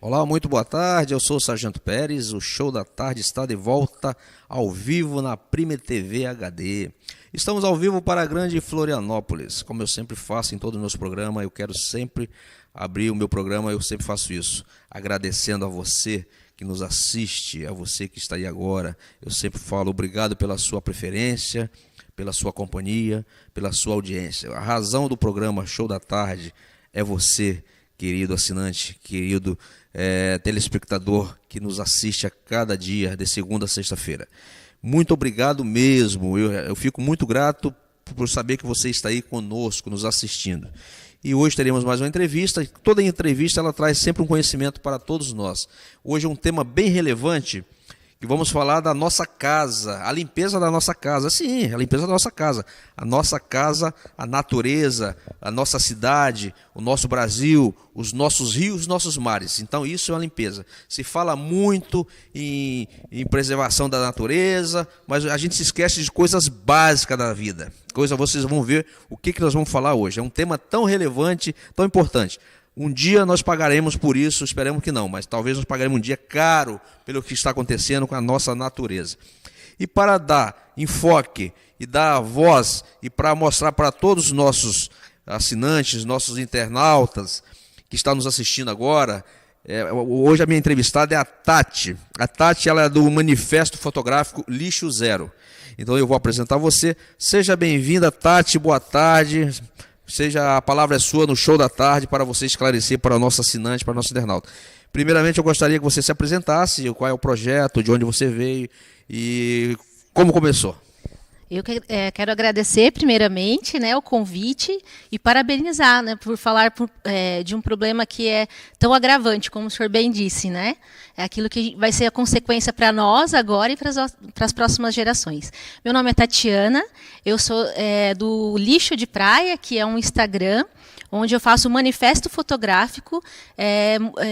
Olá, muito boa tarde, eu sou o Sargento Pérez, o Show da Tarde está de volta ao vivo na Prime TV HD. Estamos ao vivo para a grande Florianópolis, como eu sempre faço em todos os meus programas, eu quero sempre abrir o meu programa, eu sempre faço isso, agradecendo a você que nos assiste, a você que está aí agora, eu sempre falo obrigado pela sua preferência, pela sua companhia, pela sua audiência. A razão do programa Show da Tarde é você, querido assinante, querido telespectador que nos assiste a cada dia, de segunda a sexta-feira. Muito obrigado mesmo, eu fico muito grato por saber que você está aí conosco, nos assistindo. E hoje teremos mais uma entrevista, toda entrevista ela traz sempre um conhecimento para todos nós. Hoje é um tema bem relevante, que vamos falar da nossa casa, a limpeza da nossa casa. Sim, a limpeza da nossa casa. A nossa casa, a natureza, a nossa cidade, o nosso Brasil, os nossos rios, os nossos mares. Então isso é uma limpeza. Se fala muito em preservação da natureza, mas a gente se esquece de coisas básicas da vida. Vocês vão ver o que nós vamos falar hoje. É um tema tão relevante, tão importante. Um dia nós pagaremos por isso, esperamos que não, mas talvez nós pagaremos um dia caro pelo que está acontecendo com a nossa natureza. E para dar enfoque e dar voz e para mostrar para todos os nossos assinantes, nossos internautas que estão nos assistindo agora, hoje a minha entrevistada é a Tati. A Tati ela é do Manifesto Fotográfico Lixo Zero. Então eu vou apresentar você. Seja bem-vinda, Tati, boa tarde. A palavra é sua no Show da Tarde para você esclarecer para o nosso assinante, para o nosso internauta. Primeiramente, eu gostaria que você se apresentasse, qual é o projeto, de onde você veio e como começou. Eu quero agradecer primeiramente, né, o convite e parabenizar, né, por falar de um problema que é tão agravante, como o senhor bem disse, né? É aquilo que vai ser a consequência para nós agora e para as próximas gerações. Meu nome é Tatiana, eu sou do Lixo de Praia, que é um Instagram, onde eu faço um manifesto fotográfico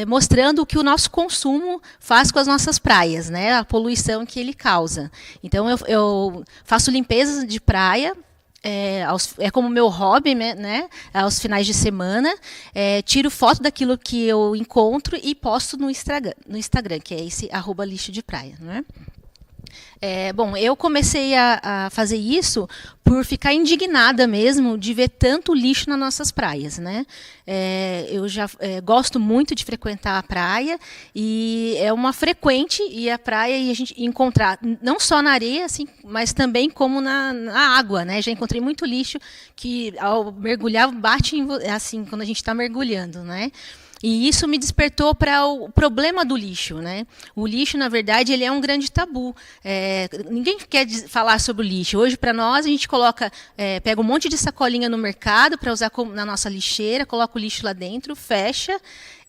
mostrando o que o nosso consumo faz com as nossas praias, né? A poluição que ele causa. Então, eu faço limpeza de praia, é como meu hobby, né? Aos finais de semana, tiro foto daquilo que eu encontro e posto no Instagram, que é esse @lixo de praia, né? Bom, eu comecei a fazer isso por ficar indignada mesmo de ver tanto lixo nas nossas praias, né? Eu já gosto muito de frequentar a praia e é uma frequente ir à praia e a gente encontrar não só na areia, assim, mas também como na água, né? Já encontrei muito lixo que ao mergulhar bate assim quando a gente está mergulhando, né? E isso me despertou para o problema do lixo, né? O lixo, na verdade, ele é um grande tabu. Ninguém quer falar sobre o lixo. Hoje, para nós, a gente pega um monte de sacolinha no mercado para usar na nossa lixeira, coloca o lixo lá dentro, fecha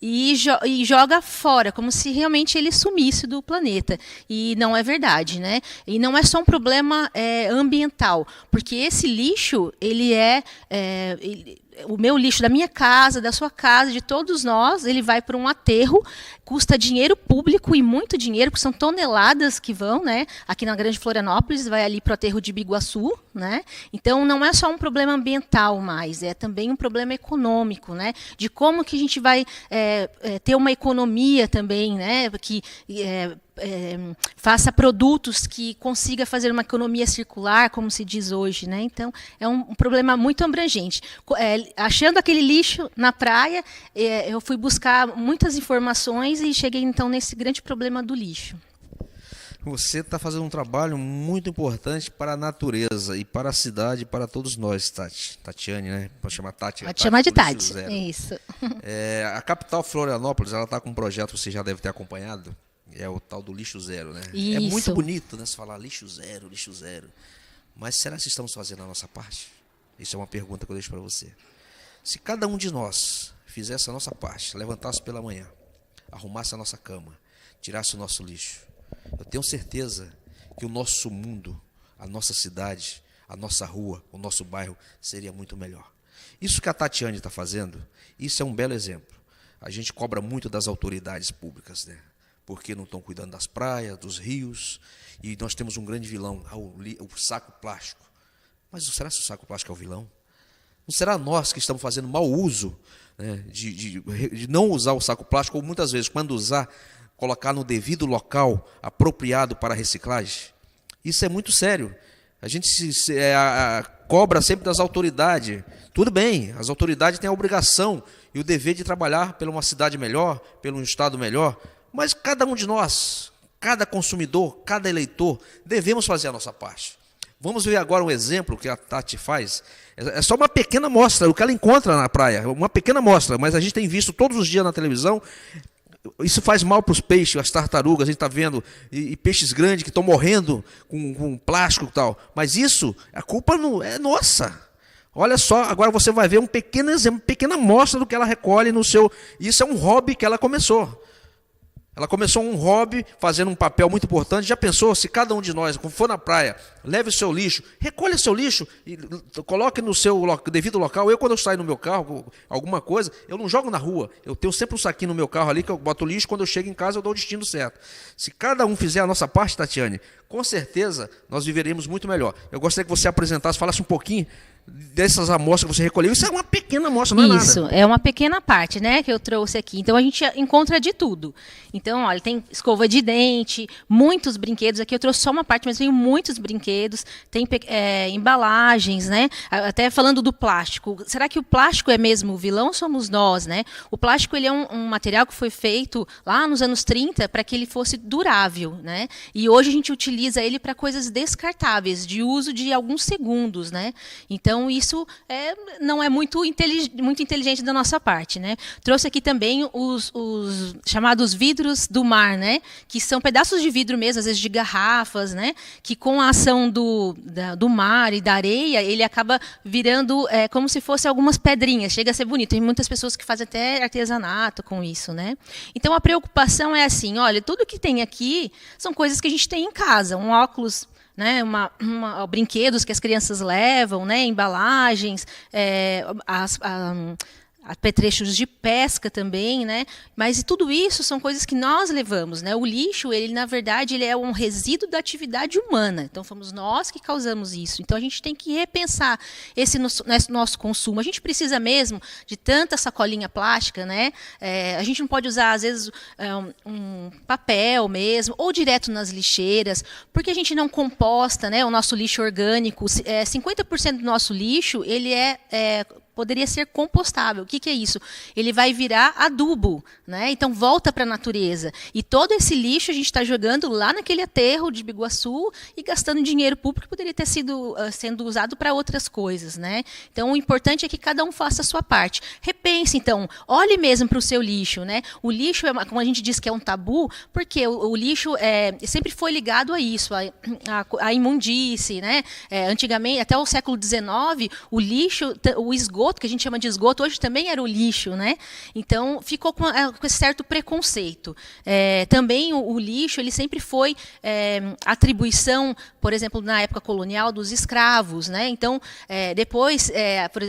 e joga fora, como se realmente ele sumisse do planeta. E não é verdade, né? E não é só um problema ambiental, porque esse lixo, o meu lixo da minha casa, da sua casa, de todos nós, ele vai para um aterro, custa dinheiro público e muito dinheiro, porque são toneladas que vão, né? Aqui na Grande Florianópolis, vai ali para o aterro de Biguaçu, né? Então, não é só um problema ambiental mais, é também um problema econômico, né? De como que a gente vai ter uma economia também, né? Que faça produtos que consiga fazer uma economia circular, como se diz hoje, né? Então, é um problema muito abrangente. Achando aquele lixo na praia, eu fui buscar muitas informações e cheguei, então, nesse grande problema do lixo. Você está fazendo um trabalho muito importante para a natureza e para a cidade e para todos nós, Tatiane, né? Pode chamar Tati. Pode chamar de Tati, isso. A capital Florianópolis, ela está com um projeto, você já deve ter acompanhado, é o tal do Lixo Zero, né? Isso. É muito bonito, né, se falar lixo zero, lixo zero. Mas será que estamos fazendo a nossa parte? Isso é uma pergunta que eu deixo para você. Se cada um de nós fizesse a nossa parte, levantasse pela manhã, arrumasse a nossa cama, tirasse o nosso lixo, eu tenho certeza que o nosso mundo, a nossa cidade, a nossa rua, o nosso bairro seria muito melhor. Isso que a Tatiane está fazendo, isso é um belo exemplo. A gente cobra muito das autoridades públicas, né? Porque não estão cuidando das praias, dos rios, e nós temos um grande vilão, o saco plástico. Mas será que o saco plástico é o vilão? Não será nós que estamos fazendo mau uso né, de não usar o saco plástico, ou muitas vezes, quando usar, colocar no devido local apropriado para a reciclagem. Isso é muito sério. A gente cobra sempre das autoridades. Tudo bem, as autoridades têm a obrigação e o dever de trabalhar por uma cidade melhor, pelo um estado melhor, mas cada um de nós, cada consumidor, cada eleitor, devemos fazer a nossa parte. Vamos ver agora um exemplo que a Tati faz. É só uma pequena amostra, o que ela encontra na praia, uma pequena amostra, mas a gente tem visto todos os dias na televisão. Isso faz mal para os peixes, as tartarugas, a gente está vendo, e peixes grandes que estão morrendo com plástico e tal. Mas isso, a culpa não é nossa. Olha só, agora você vai ver um pequeno exemplo, pequena amostra do que ela recolhe no seu... Isso é um hobby que ela começou. Ela começou um hobby, fazendo um papel muito importante. Já pensou, se cada um de nós, quando for na praia, leve o seu lixo, recolha seu lixo e coloque no seu devido local. Eu, quando eu saio no meu carro, alguma coisa, eu não jogo na rua. Eu tenho sempre um saquinho no meu carro ali, que eu boto o lixo, quando eu chego em casa eu dou o destino certo. Se cada um fizer a nossa parte, Tatiane, com certeza nós viveremos muito melhor. Eu gostaria que você apresentasse, falasse um pouquinho dessas amostras que você recolheu. Isso é uma pequena amostra, não é nada. Isso, é uma pequena parte, né, que eu trouxe aqui. Então a gente encontra de tudo. Então, olha, tem escova de dente, muitos brinquedos. Aqui eu trouxe só uma parte, mas veio muitos brinquedos. Tem embalagens, né? Até falando do plástico. Será que o plástico é mesmo o vilão? Somos nós, né? O plástico, ele é um material que foi feito lá nos anos 30 para que ele fosse durável, né? E hoje a gente utiliza ele para coisas descartáveis, de uso de alguns segundos, né? Então, isso não é muito inteligente da nossa parte, né? Trouxe aqui também os chamados vidros do mar, né? Que são pedaços de vidro mesmo, às vezes de garrafas, né? Que com a ação do mar e da areia, ele acaba virando como se fosse algumas pedrinhas. Chega a ser bonito. Tem muitas pessoas que fazem até artesanato com isso, né? Então, a preocupação é assim, olha, tudo que tem aqui são coisas que a gente tem em casa. Um óculos, né, brinquedos que as crianças levam, né, embalagens, apetrechos de pesca também, né? Mas tudo isso são coisas que nós levamos, né? O lixo, ele na verdade, ele é um resíduo da atividade humana. Então fomos nós que causamos isso. Então a gente tem que repensar esse nosso consumo. A gente precisa mesmo de tanta sacolinha plástica, né? A gente não pode usar às vezes um papel mesmo ou direto nas lixeiras, porque a gente não composta, né? O nosso lixo orgânico, 50% do nosso lixo, ele poderia ser compostável. O que é isso? Ele vai virar adubo, né? Então volta para a natureza. E todo esse lixo a gente está jogando lá naquele aterro de Biguaçu e gastando dinheiro público que poderia ter sido sendo usado para outras coisas, né? Então o importante é que cada um faça a sua parte. Repense, então, olhe mesmo para o seu lixo, né? O lixo, como a gente diz que é um tabu, porque o lixo sempre foi ligado a isso, a imundície, né? Antigamente, até o século XIX, o lixo, o esgoto, que a gente chama de esgoto, hoje também era o lixo, né? Então, ficou com esse certo preconceito. Também o lixo, ele sempre foi atribuição, por exemplo, na época colonial, dos escravos, né? Então, depois,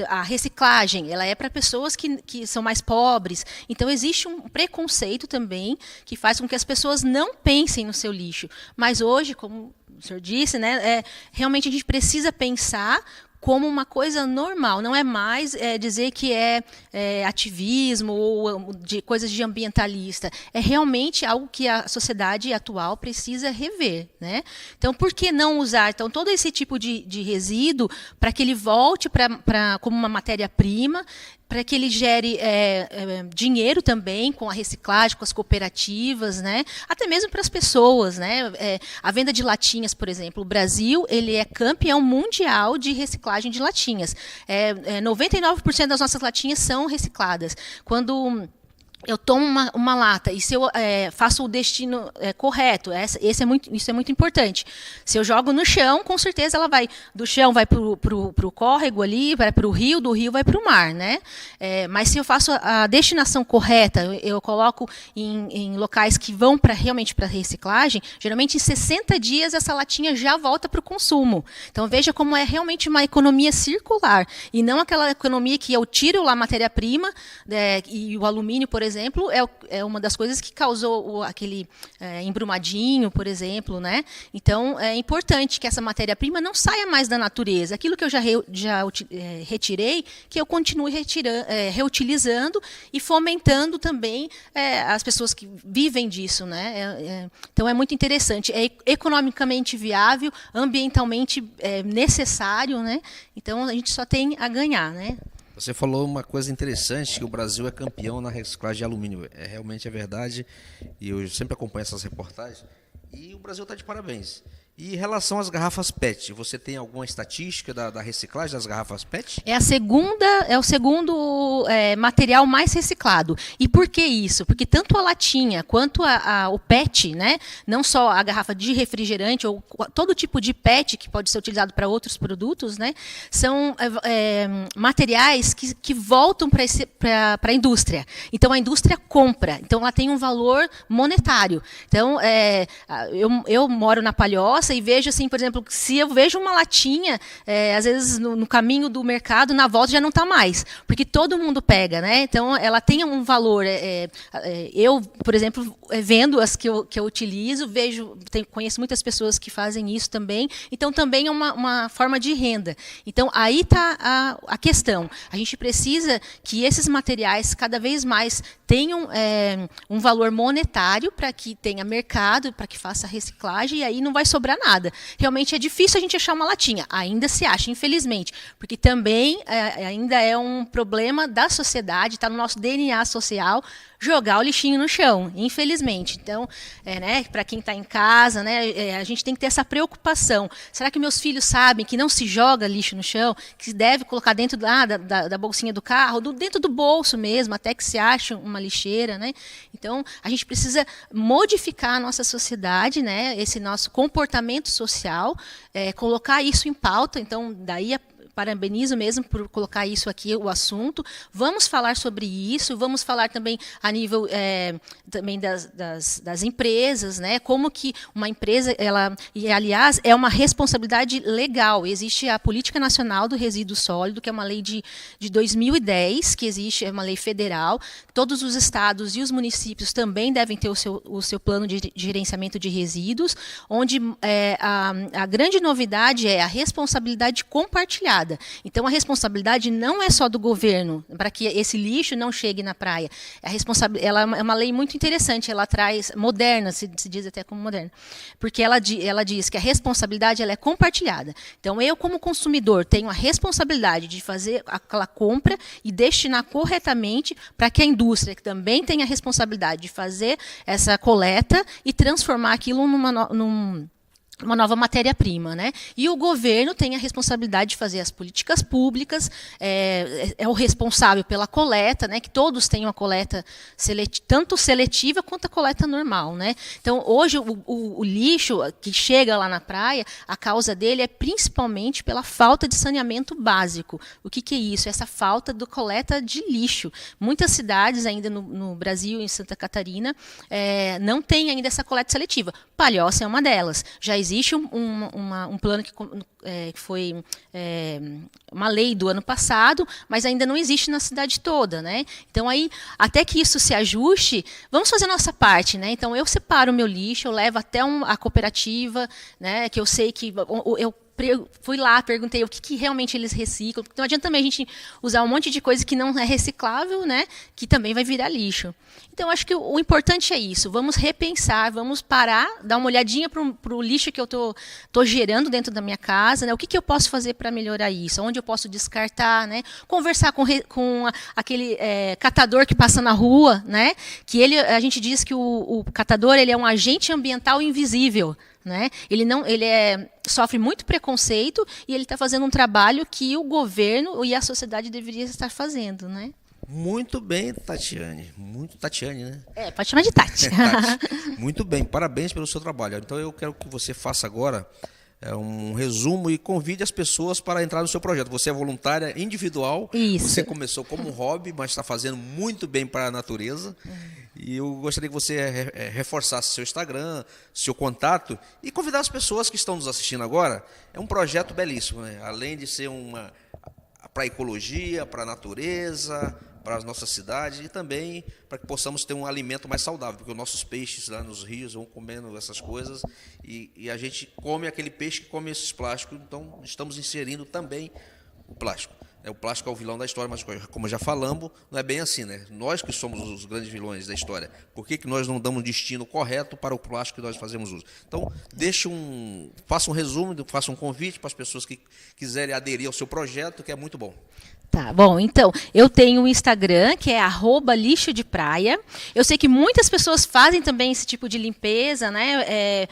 a reciclagem, ela é para pessoas que são mais pobres. Então, existe um preconceito também que faz com que as pessoas não pensem no seu lixo. Mas hoje, como o senhor disse, né, realmente a gente precisa pensar como uma coisa normal, não é mais dizer que é ativismo ou de coisas de ambientalista. É realmente algo que a sociedade atual precisa rever, né? Então, por que não usar todo esse tipo de resíduo para que ele volte como uma matéria-prima, para que ele gere dinheiro também com a reciclagem, com as cooperativas, né? Até mesmo para as pessoas, né? A venda de latinhas, por exemplo. O Brasil, ele é campeão mundial de reciclagem de latinhas. 99% das nossas latinhas são recicladas. Quando eu tomo uma lata e se eu faço o destino correto, isso é muito importante. Se eu jogo no chão, com certeza ela vai do chão, vai para o córrego ali, vai para o rio, do rio vai para o mar, né? Mas se eu faço a destinação correta, eu coloco em locais que vão realmente para reciclagem, geralmente em 60 dias essa latinha já volta para o consumo. Então veja como é realmente uma economia circular e não aquela economia que eu tiro lá a matéria-prima e o alumínio, por exemplo, exemplo, é uma das coisas que causou aquele embrumadinho, por exemplo, né? Então, é importante que essa matéria-prima não saia mais da natureza. Aquilo que eu já retirei, que eu continue reutilizando e fomentando também as pessoas que vivem disso, né? Então, é muito interessante. É economicamente viável, ambientalmente necessário, né? Então, a gente só tem a ganhar, né? Você falou uma coisa interessante, que o Brasil é campeão na reciclagem de alumínio. Realmente é verdade, e eu sempre acompanho essas reportagens. E o Brasil está de parabéns. E em relação às garrafas PET, você tem alguma estatística da reciclagem das garrafas PET? É o segundo material mais reciclado. E por que isso? Porque tanto a latinha quanto o PET, né, não só a garrafa de refrigerante ou todo tipo de PET que pode ser utilizado para outros produtos, né, são materiais que voltam para a indústria. Então a indústria compra. Então ela tem um valor monetário. Então eu moro na Palhoça e vejo, assim, por exemplo, se eu vejo uma latinha, às vezes no caminho do mercado, na volta já não está mais, porque todo mundo pega, né? Então, ela tem um valor. Eu, por exemplo, vendo as que eu utilizo, conheço muitas pessoas que fazem isso também, então também é uma forma de renda. Então, aí está a questão. A gente precisa que esses materiais cada vez mais tenham um valor monetário para que tenha mercado, para que faça reciclagem, e aí não vai sobrar nada. Realmente é difícil a gente achar uma latinha, ainda se acha, infelizmente, porque também ainda é um problema da sociedade, está no nosso DNA social, jogar o lixinho no chão, infelizmente. Então, né, para quem está em casa, né, a gente tem que ter essa preocupação. Será que meus filhos sabem que não se joga lixo no chão, que deve colocar dentro da bolsinha do carro, dentro do bolso mesmo, até que se ache uma lixeira, né? Então, a gente precisa modificar a nossa sociedade, né, esse nosso comportamento social, colocar isso em pauta. Então, daí parabenizo mesmo por colocar isso aqui, o assunto. Vamos falar sobre isso, vamos falar também a nível também das empresas, né? Como que uma empresa, e aliás, é uma responsabilidade legal. Existe a Política Nacional do Resíduo Sólido, que é uma lei de 2010, que existe, é uma lei federal. Todos os estados e os municípios também devem ter o seu plano de gerenciamento de resíduos, onde a grande novidade é a responsabilidade compartilhada. Então, a responsabilidade não é só do governo, para que esse lixo não chegue na praia. Ela é uma lei muito interessante, ela traz, moderna, se diz até como moderna, porque ela diz que a responsabilidade ela é compartilhada. Então, eu, como consumidor, tenho a responsabilidade de fazer aquela compra e destinar corretamente para que a indústria, que também tem a responsabilidade de fazer essa coleta e transformar aquilo uma nova matéria-prima, né? E o governo tem a responsabilidade de fazer as políticas públicas, é o responsável pela coleta, né? Que todos tenham a coleta tanto seletiva quanto a coleta normal, né? Então, hoje, o lixo que chega lá na praia, a causa dele é principalmente pela falta de saneamento básico. O que é isso? Essa falta de coleta de lixo. Muitas cidades ainda no Brasil, em Santa Catarina, não tem ainda essa coleta seletiva. Palhoça é uma delas. Já existe um plano que foi uma lei do ano passado, mas ainda não existe na cidade toda, né? Então, aí, até que isso se ajuste, vamos fazer a nossa parte, né? Então, eu separo o meu lixo, eu levo até a cooperativa, né? Que eu sei que eu fui lá, perguntei o que realmente eles reciclam, porque não adianta também a gente usar um monte de coisa que não é reciclável, né, que também vai virar lixo. Então, acho que o importante é isso, vamos repensar, vamos parar, dar uma olhadinha para o lixo que eu tô gerando dentro da minha casa, né, o que eu posso fazer para melhorar isso, onde eu posso descartar, né, conversar com aquele catador que passa na rua, né, que a gente diz que o catador ele é um agente ambiental invisível, né? Ele sofre muito preconceito e ele está fazendo um trabalho que o governo e a sociedade deveriam estar fazendo, né? Muito bem, Tatiane. Tatiane, né? Pode chamar de Tati. Tati. Muito bem, parabéns pelo seu trabalho. Então, eu quero que você faça agora um resumo e convide as pessoas para entrar no seu projeto. Você é voluntária individual. Isso. Você começou como um hobby, mas está fazendo muito bem para a natureza. E eu gostaria que você reforçasse seu Instagram, seu contato e convidar as pessoas que estão nos assistindo agora. É um projeto belíssimo, né? Além de ser para a ecologia, para a natureza, para a nossa cidade e também para que possamos ter um alimento mais saudável, porque os nossos peixes lá nos rios vão comendo essas coisas e a gente come aquele peixe que come esses plásticos, então estamos inserindo também o plástico. O plástico é o vilão da história, mas como já falamos, não é bem assim, né? Nós que somos os grandes vilões da história. Por que nós não damos um destino correto para o plástico que nós fazemos uso? Então, faça um resumo, faça um convite para as pessoas que quiserem aderir ao seu projeto, que é muito bom. Tá bom, então, eu tenho um Instagram, que é @lixodepraia. Eu sei que muitas pessoas fazem também esse tipo de limpeza, né?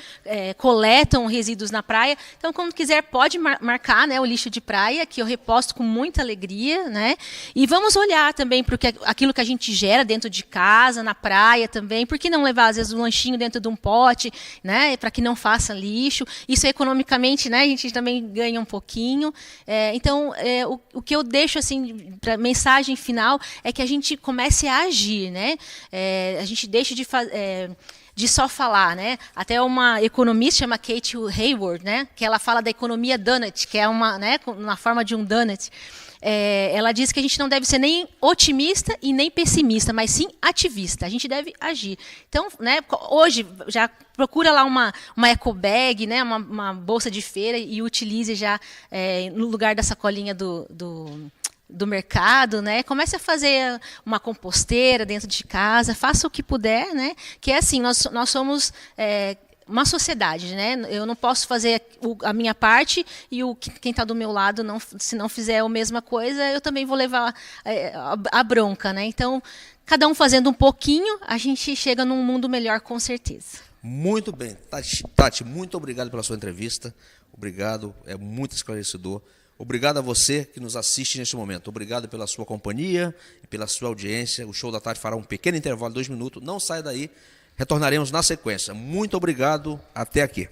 Coletam resíduos na praia. Então, quando quiser, pode marcar, né, o lixo de praia, que eu reposto com muita alegria, né? E vamos olhar também para aquilo que a gente gera dentro de casa, na praia também. Por que não levar, às vezes, um lanchinho dentro de um pote, né? Para que não faça lixo. Isso economicamente, né? A gente também ganha um pouquinho. Então, o que eu deixo assim, para mensagem final é que a gente comece a agir, né? A gente deixe de só falar, né? Até uma economista chama Kate Hayward, né? Que ela fala da economia donut, que é na forma de um donut. Ela diz que a gente não deve ser nem otimista e nem pessimista, mas sim ativista. A gente deve agir. Então, né, hoje, já procura lá uma eco bag, né, uma bolsa de feira e utilize já no lugar da sacolinha do mercado, né? Comece a fazer uma composteira dentro de casa, faça o que puder, né? Que é assim, nós somos uma sociedade, né? Eu não posso fazer a minha parte e quem está do meu lado, se não fizer a mesma coisa, eu também vou levar a bronca, né? Então, cada um fazendo um pouquinho, a gente chega num mundo melhor, com certeza. Muito bem. Tati, muito obrigado pela sua entrevista. Obrigado, é muito esclarecedor. Obrigado a você que nos assiste neste momento. Obrigado pela sua companhia e pela sua audiência. O Show da Tarde fará um pequeno intervalo, 2 minutos. Não saia daí, retornaremos na sequência. Muito obrigado, até aqui.